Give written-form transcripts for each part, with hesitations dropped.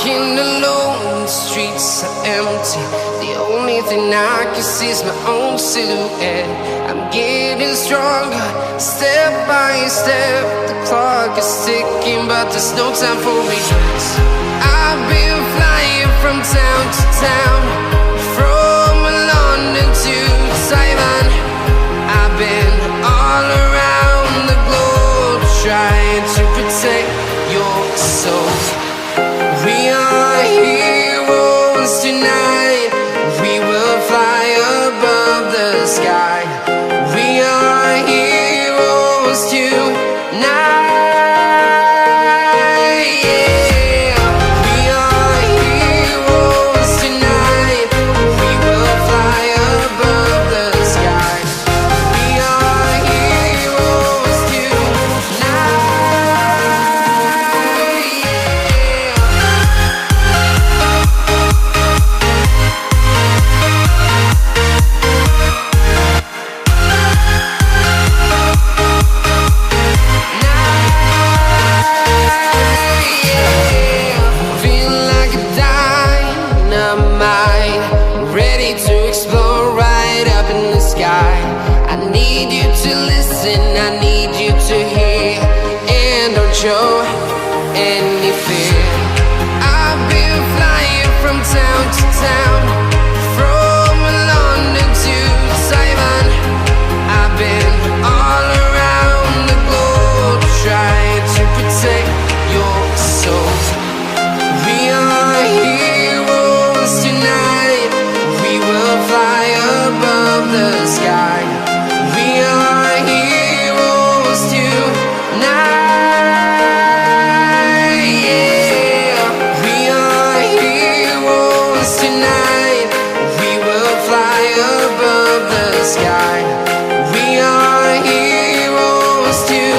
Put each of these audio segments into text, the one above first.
walking alone, the streets are empty. The only thing I can see is my own silhouette. I'm getting stronger, step by step. The clock is ticking, but there's no time for regrets. I've been flying from town to town, from London to Taiwan. I've been all around the globe, trying to protect your soul. We are heroes tonight. We will fly above the sky. We are heroes tonight. Yeah. We are heroes tonight. We will fly above the sky. We are heroes tonight. I need you to listen, I need you to hear, and don't show any fear. I've been flying from town to town, from London to Taiwan. I've been all around the globe, trying to protect your soul. We are heroes tonight. We will fly above the sky. We are heroes tonight. Yeah. We are heroes tonight. We will fly above the sky. We are heroes tonight.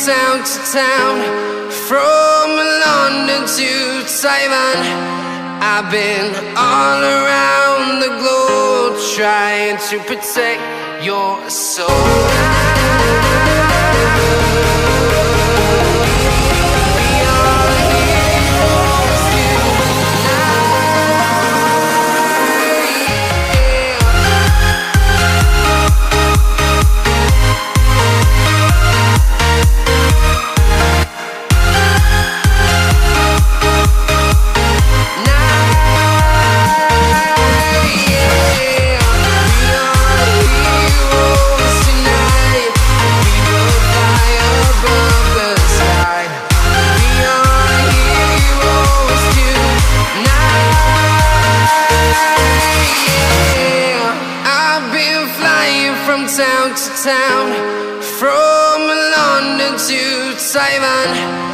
Town to town, from London to Taiwan. I've been all around the globe, trying to protect your soul. Town to town, from London to Taiwan.